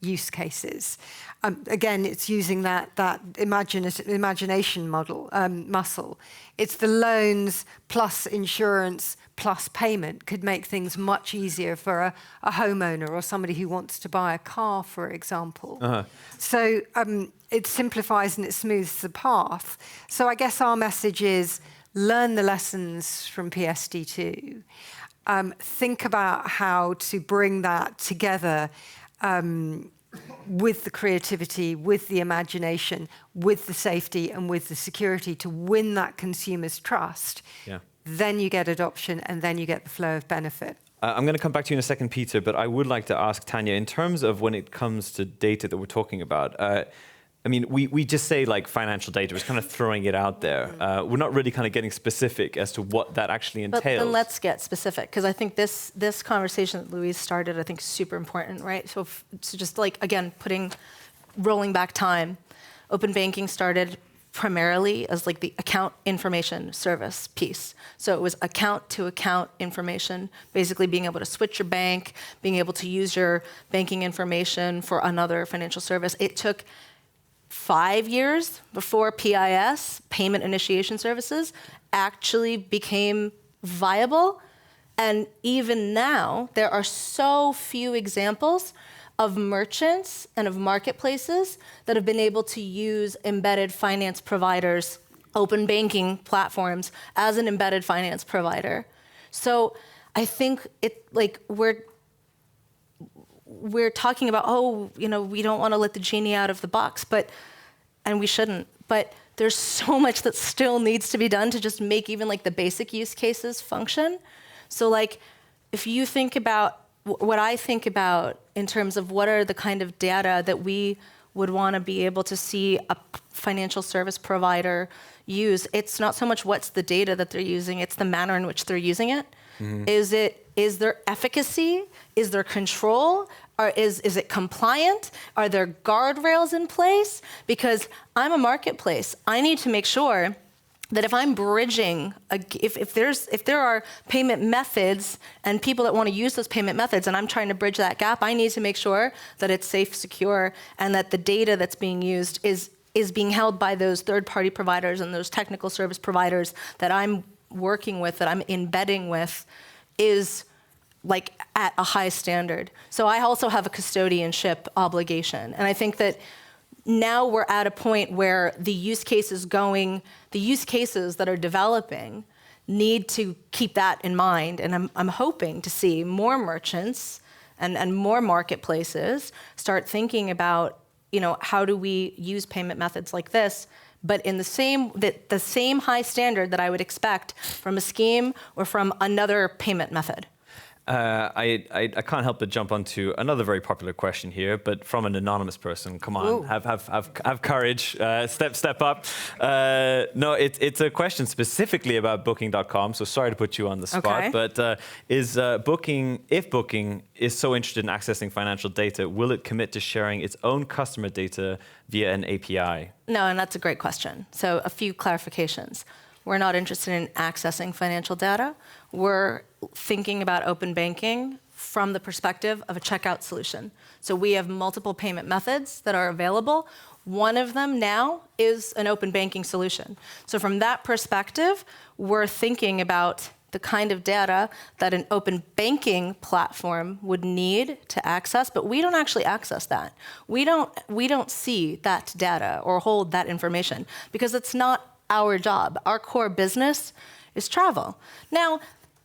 use cases. Again, it's using that imagination model, muscle. It's the loans plus insurance plus payment could make things much easier for a homeowner or somebody who wants to buy a car, for example. So it simplifies and it smooths the path. So I guess our message is learn the lessons from PSD2. Think about how to bring that together with the creativity, with the imagination, with the safety and with the security to win that consumer's trust. Yeah. Then you get adoption and then you get the flow of benefit. I'm going to come back to you in a second, Peter, but I would like to ask Tanya, in terms of when it comes to data that we're talking about, I mean, we just say like financial data, we're kind of throwing it out there. We're not really kind of getting specific as to what that actually entails. But then let's get specific, because I think this conversation that Louise started, I think is super important, right? So just like, again, rolling back time, open banking started primarily as like the account information service piece. So it was account to account information, basically being able to switch your bank, being able to use your banking information for another financial service. It took 5 years before PIS, payment initiation services, actually became viable. And even now, there are so few examples of merchants and of marketplaces that have been able to use embedded finance providers, open banking platforms as an embedded finance provider. So I think we're talking about, we don't want to let the genie out of the box, and we shouldn't. But there's so much that still needs to be done to just make even like the basic use cases function. So like, if you think about what I think about in terms of what are the kind of data that we would want to be able to see a financial service provider use, it's not so much what's the data that they're using, it's the manner in which they're using it. Mm-hmm. Is there efficacy? Is there control? Or is it compliant? Are there guardrails in place? Because I'm a marketplace. I need to make sure that if I'm bridging, if there are payment methods and people that want to use those payment methods and I'm trying to bridge that gap, I need to make sure that it's safe, secure, and that the data that's being used is being held by those third-party providers and those technical service providers that I'm working with, that I'm embedding with, is like at a high standard. So I also have a custodianship obligation. And I think that now we're at a point where the use cases that are developing need to keep that in mind. And I'm hoping to see more merchants and more marketplaces start thinking about, how do we use payment methods like this, but in the same high standard that I would expect from a scheme or from another payment method. I can't help but jump onto another very popular question here, but from an anonymous person. Come on, have courage, step up. No, it's a question specifically about Booking.com. So sorry to put you on the spot, but if Booking is so interested in accessing financial data, will it commit to sharing its own customer data via an API? No, and that's a great question. So a few clarifications. We're not interested in accessing financial data. We're thinking about open banking from the perspective of a checkout solution. So we have multiple payment methods that are available. One of them now is an open banking solution. So from that perspective, we're thinking about the kind of data that an open banking platform would need to access, but we don't actually access that. We don't see that data or hold that information because it's not our job. Our core business is travel. Now,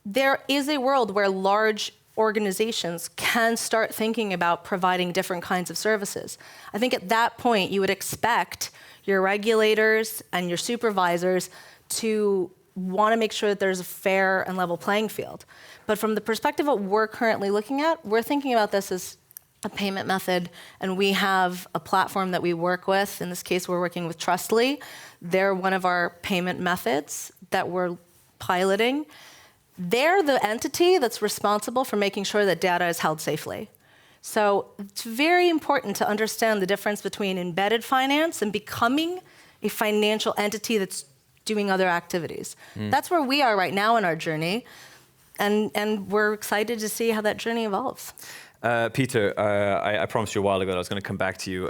there is a world where large organizations can start thinking about providing different kinds of services. I think at that point, you would expect your regulators and your supervisors to want to make sure that there's a fair and level playing field. But from the perspective of what we're currently looking at, we're thinking about this as a payment method, and we have a platform that we work with. In this case, we're working with Trustly. They're one of our payment methods that we're piloting. They're the entity that's responsible for making sure that data is held safely. So it's very important to understand the difference between embedded finance and becoming a financial entity that's doing other activities. That's where we are right now in our journey. And we're excited to see how that journey evolves. Peter, I promised you a while ago that I was going to come back to you.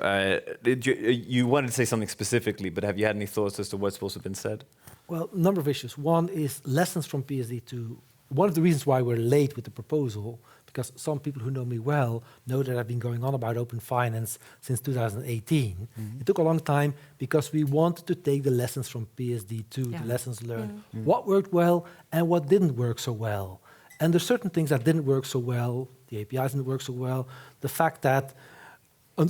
You wanted to say something specifically, but have you had any thoughts as to what's supposed to have been said? Well, a number of issues. One is lessons from PSD2. One of the reasons why we're late with the proposal, because some people who know me well know that I've been going on about open finance since 2018. It took a long time because we wanted to take the lessons from PSD2, the lessons learned, what worked well and what didn't work so well. And there's certain things that didn't work so well, the APIs didn't work so well, the fact that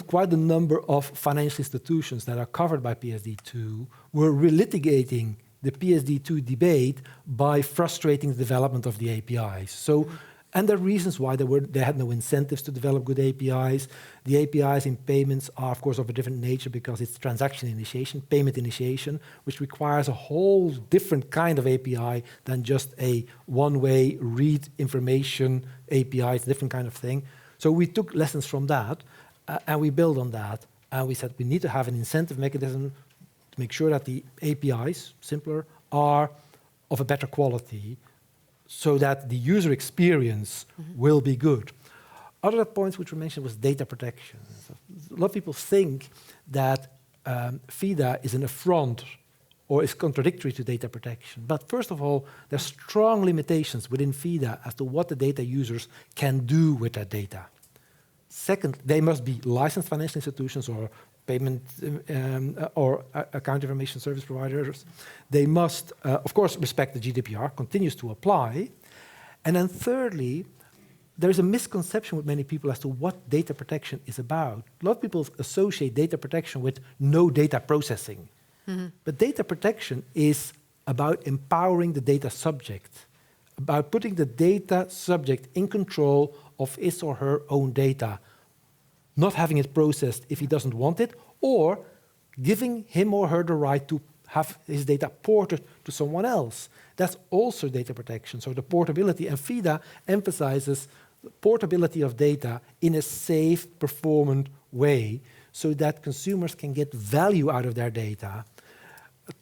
quite a number of financial institutions that are covered by PSD2 were relitigating the PSD2 debate by frustrating the development of the APIs. So, and there are reasons why they had no incentives to develop good APIs. The APIs in payments are, of course, of a different nature because it's transaction initiation, payment initiation, which requires a whole different kind of API than just a one-way read information API. It's a different kind of thing. So we took lessons from that, and we built on that. And we said we need to have an incentive mechanism to make sure that the APIs, simpler, are of a better quality, so that the user experience will be good. Other points which were mentioned was data protection. So a lot of people think that Fida is an affront or is contradictory to data protection. But first of all, there's strong limitations within Fida as to what the data users can do with that data. Second, they must be licensed financial institutions or payment or account information service providers. They must, of course, respect the GDPR, continues to apply. And then thirdly, there's a misconception with many people as to what data protection is about. A lot of people associate data protection with no data processing. But data protection is about empowering the data subject, about putting the data subject in control of his or her own data, not having it processed if he doesn't want it, or giving him or her the right to have his data ported to someone else. That's also data protection, so the portability. And Fida emphasizes the portability of data in a safe, performant way so that consumers can get value out of their data.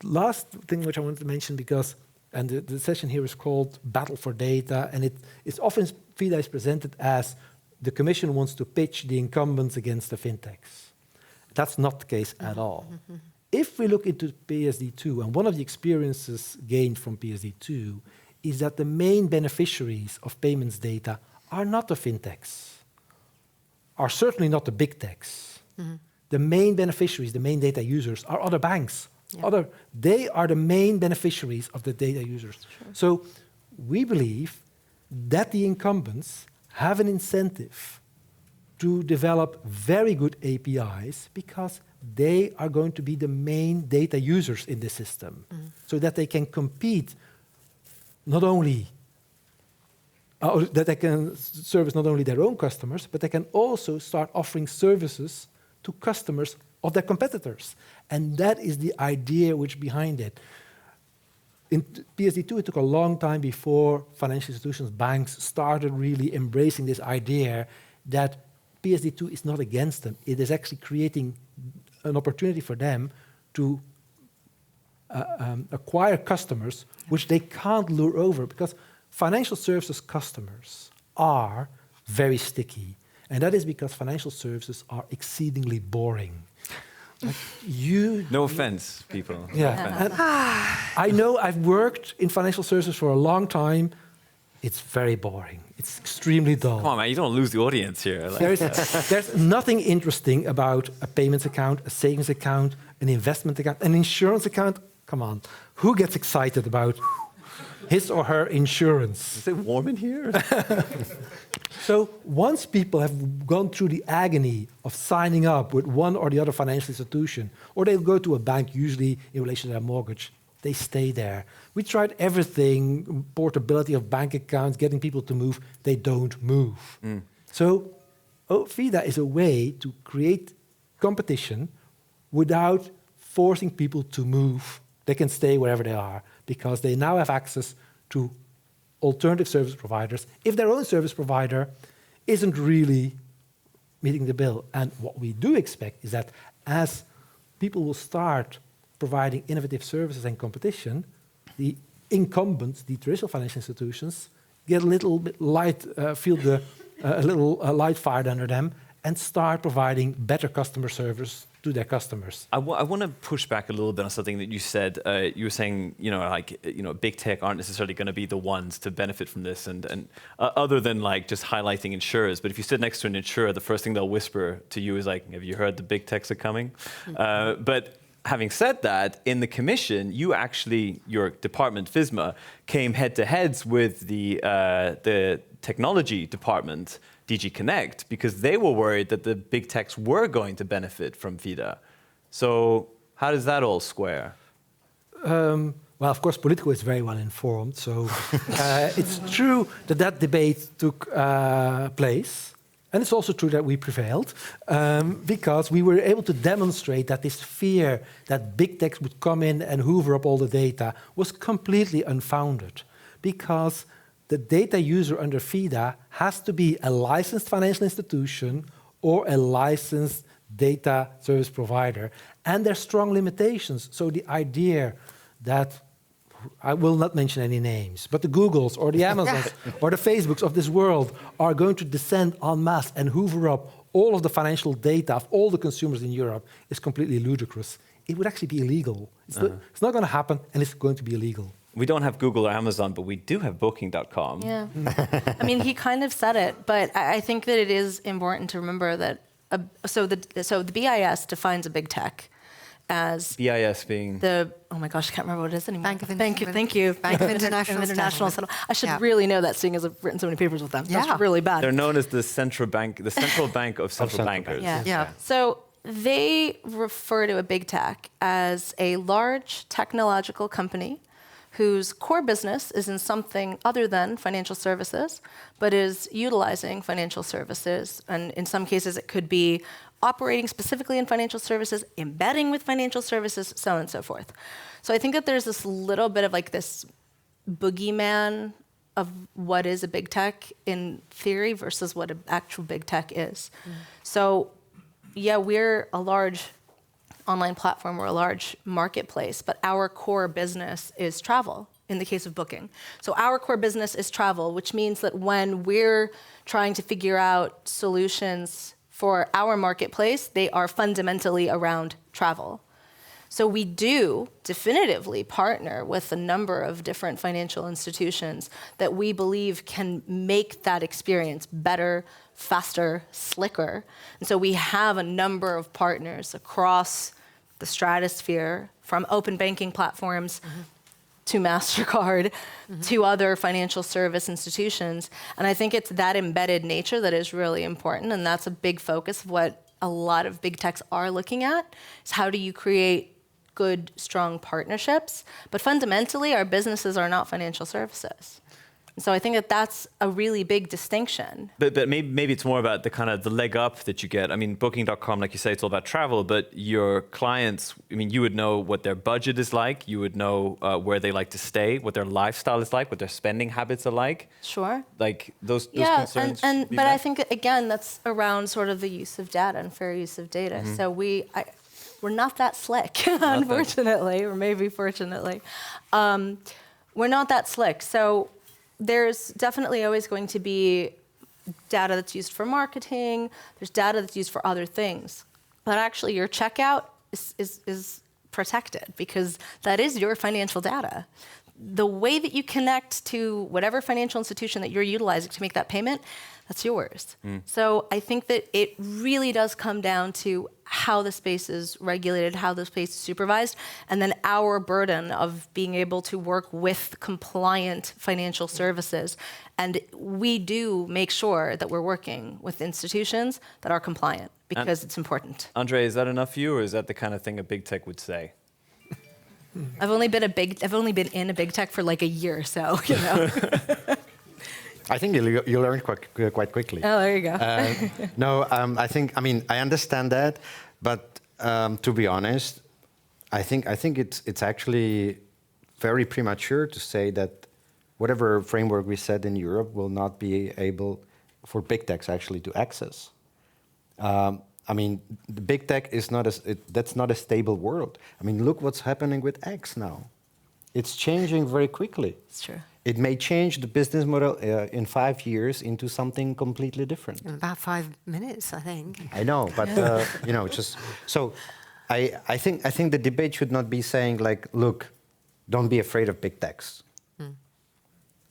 Last thing which I wanted to mention, because and the session here is called Battle for Data, and it's often Fida is presented as the Commission wants to pitch the incumbents against the fintechs. That's not the case at all. If we look into PSD2, and one of the experiences gained from PSD2 is that the main beneficiaries of payments data are not the fintechs, are certainly not the big techs. The main beneficiaries, the main data users, are other banks. They are the main beneficiaries of the data users. So we believe that the incumbents have an incentive to develop very good APIs because they are going to be the main data users in the system, so that they can compete not only that they can service not only their own customers, but they can also start offering services to customers of their competitors. And that is the idea which behind it. In PSD2, it took a long time before financial institutions, banks, started really embracing this idea that PSD2 is not against them. It is actually creating an opportunity for them to acquire customers which they can't lure over, because financial services customers are very sticky. And that is because financial services are exceedingly boring. No offense, people. Yeah. I know I've worked in financial services for a long time. It's very boring. It's extremely dull. Come on, man, you don't lose the audience here. Like, there's nothing interesting about a payments account, a savings account, an investment account, an insurance account. Come on, who gets excited about his or her insurance? Is it warm in here? So once people have gone through the agony of signing up with one or the other financial institution, or they'll go to a bank, usually in relation to their mortgage, they stay there. We tried everything, portability of bank accounts, getting people to move. They don't move. So Fida is a way to create competition without forcing people to move. They can stay wherever they are because they now have access to alternative service providers if their own service provider isn't really meeting the bill. And what we do expect is that as people will start providing innovative services and competition, the incumbents, the traditional financial institutions, get a little bit feel light fired under them and start providing better customer service to their customers. I want to push back a little bit on something that you said. You were saying, big tech aren't necessarily going to be the ones to benefit from this, and other than like just highlighting insurers. But if you sit next to an insurer, the first thing they'll whisper to you is like, "Have you heard the big techs are coming?" But having said that, in the commission, your department, FISMA, came head-to-heads with the technology department, DG Connect, because they were worried that the big techs were going to benefit from Fida. So how does that all square? Well, of course, Politico is very well informed, so it's true that debate took place. And it's also true that we prevailed because we were able to demonstrate that this fear that big techs would come in and hoover up all the data was completely unfounded, because the data user under Fida has to be a licensed financial institution or a licensed data service provider. And there's strong limitations. So the idea that, I will not mention any names, but the Googles or the Amazons or the Facebooks of this world are going to descend en masse and hoover up all of the financial data of all the consumers in Europe is completely ludicrous. It would actually be illegal. It's not going to happen, and it's going to be illegal. We don't have Google or Amazon, but we do have Booking.com. Yeah. I mean, he kind of said it, but I think that it is important to remember that, so the BIS defines a big tech as BIS being oh my gosh, I can't remember what it is anymore. Bank of Thank you. Bank of International Settlement. I should really know that, seeing as I've written so many papers with them. Yeah. That's really bad. They're known as the central bank of central bankers. Yeah. So they refer to a big tech as a large technological company whose core business is in something other than financial services, but is utilizing financial services. And in some cases, it could be operating specifically in financial services, embedding with financial services, so on and so forth. So I think that there's this little bit of like this boogeyman of what is a big tech in theory versus what an actual big tech is. So yeah, we're a large online platform, we're a large marketplace, but our core business is travel in the case of Booking. So our core business is travel, which means that when we're trying to figure out solutions for our marketplace, they are fundamentally around travel. So we do definitively partner with a number of different financial institutions that we believe can make that experience better, faster, slicker. And so we have a number of partners across the stratosphere, from open banking platforms to MasterCard to other financial service institutions. And I think it's that embedded nature that is really important. And that's a big focus of what a lot of big techs are looking at, is how do you create good, strong partnerships? But fundamentally, our businesses are not financial services. So I think that that's a really big distinction. But maybe it's more about the kind of the leg up that you get. I mean, Booking.com, like you say, it's all about travel, but your clients, I mean, you would know what their budget is like, you would know where they like to stay, what their lifestyle is like, what their spending habits are like. Sure. Like those concerns. But I think, again, that's around sort of the use of data and fair use of data. So we're not that slick, unfortunately, or maybe fortunately. We're not that slick. So there's definitely always going to be data that's used for marketing. There's data that's used for other things. But actually, your checkout is protected because that is your financial data. The way that you connect to whatever financial institution that you're utilizing to make that payment, that's yours. So I think that it really does come down to how the space is regulated, how the space is supervised, and then our burden of being able to work with compliant financial services. And we do make sure that we're working with institutions that are compliant because it's important. Andre, is that enough for you, or is that the kind of thing a big tech would say? I've only been in a big tech for like a year or so, you know. I think you learn quite quickly. Oh, there you go. I mean, I understand that, but to be honest, I think it's actually very premature to say that whatever framework we set in Europe will not be able for big techs actually to access. I mean, the big tech is that's not a stable world. I mean, look what's happening with X now. It's changing very quickly. It's true. it may change the business model in 5 years into something completely different. In about 5 minutes, I think. I know, but you know, just so I think the debate should not be saying like, look, don't be afraid of big techs.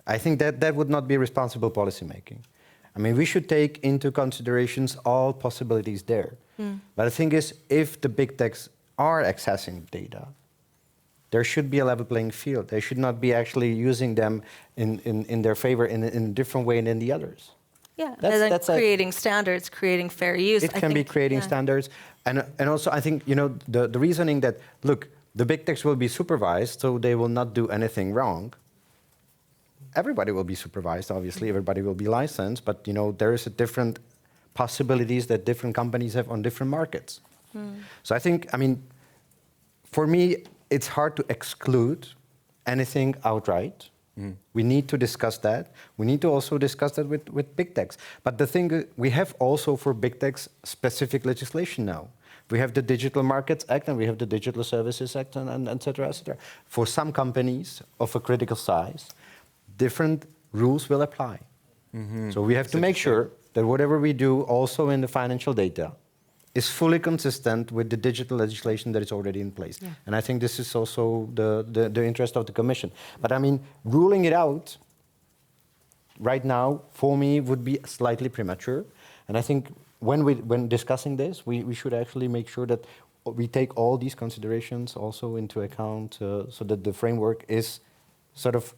I think that would not be responsible policymaking. I mean, we should take into considerations all possibilities there. But the thing is, if the big techs are accessing data, there should be a level playing field. They should not be actually using them in their favor in a different way than the others. Yeah, and then creating standards, creating fair use. It can be creating standards. And also, I think, you know, the reasoning that, look, the big techs will be supervised, so they will not do anything wrong. Everybody will be supervised, obviously. Everybody will be licensed. But, you know, there is a different possibilities that different companies have on different markets. So I think, I mean, for me, it's hard to exclude anything outright. We need to discuss that. We need to also discuss that with big techs. But the thing, we have also for big techs specific legislation now. We have the Digital Markets Act and we have the Digital Services Act and et cetera, et cetera. For some companies of a critical size, different rules will apply. So we have to make sure that whatever we do also in the financial data is fully consistent with the digital legislation that is already in place. And I think this is also the interest of the Commission. But I mean, ruling it out right now, for me, would be slightly premature. And I think when discussing this, we should actually make sure that we take all these considerations also into account so that the framework is sort of,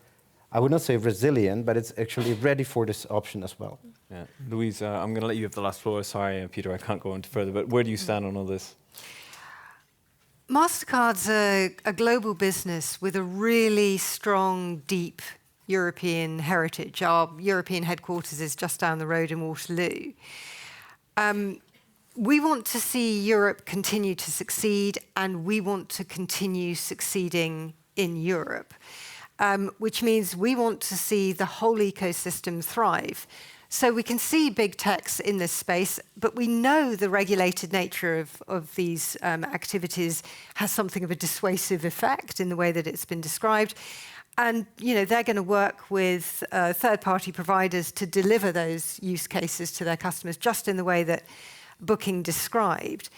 I would not say resilient, but it's actually ready for this option as well. Yeah. Louise, I'm going to let you have the last floor. Sorry, Peter, I can't go into further, but where do you stand on all this? MasterCard's a global business with a really strong, deep European heritage. Our European headquarters is just down the road in Waterloo. We want to see Europe continue to succeed, and we want to continue succeeding in Europe. Which means we want to see the whole ecosystem thrive. So we can see big techs in this space, but we know the regulated nature of these activities has something of a dissuasive effect in the way that it's been described. And you know, they're going to work with third-party providers to deliver those use cases to their customers, just in the way that Booking described.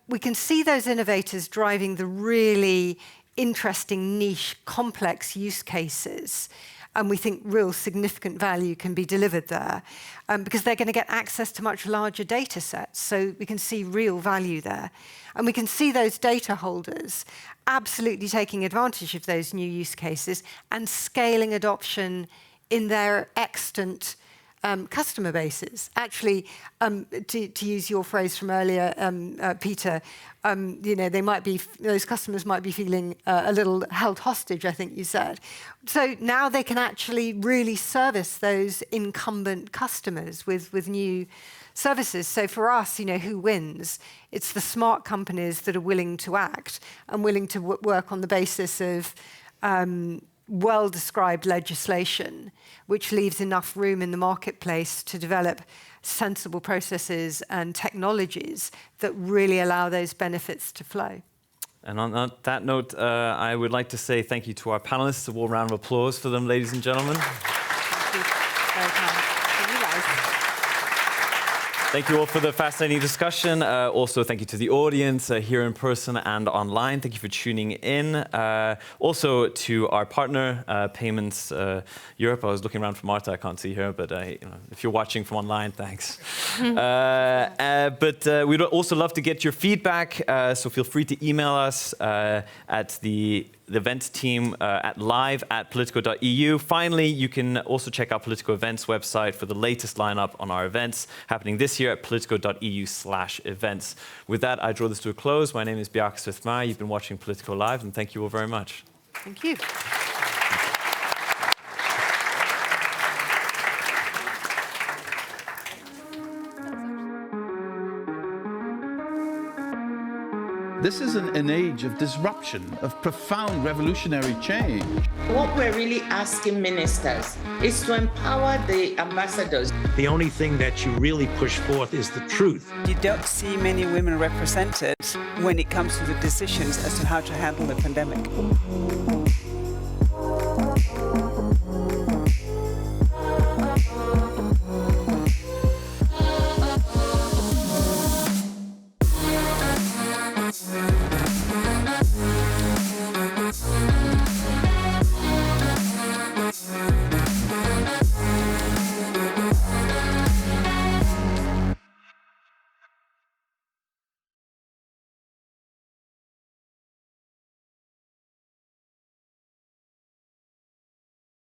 We can see those innovators driving the really interesting, niche, complex use cases. And we think real significant value can be delivered there because they're going to get access to much larger data sets. So we can see real value there. And we can see those data holders absolutely taking advantage of those new use cases and scaling adoption in their extant customer bases. Actually, to use your phrase from earlier, Peter, you know, those customers might be feeling a little held hostage, I think you said. So now they can actually really service those incumbent customers with new services. So for us, you know, who wins? It's the smart companies that are willing to act and willing to work on the basis of well-described legislation, which leaves enough room in the marketplace to develop sensible processes and technologies that really allow those benefits to flow. And on that note, I would like to say thank you to our panelists. A warm round of applause for them, ladies and gentlemen. Thank you. Very kind. Thank you guys. Thank you all for the fascinating discussion. Also, thank you to the audience here in person and online. Thank you for tuning in. Also to our partner, Payments Europe. I was looking around for Marta. I can't see her, but you know, if you're watching from online, thanks. But we'd also love to get your feedback, so feel free to email us at the events team at live@politico.eu. Finally, you can also check out Politico Events website for the latest lineup on our events happening this year at politico.eu/events. With that, I draw this to a close. My name is Bjarke Smith-Meyer. You've been watching Politico Live, and thank you all very much. Thank you. This is an age of disruption, of profound revolutionary change. What we're really asking ministers is to empower the ambassadors. The only thing that you really push forth is the truth. You don't see many women represented when it comes to the decisions as to how to handle the pandemic. Bye.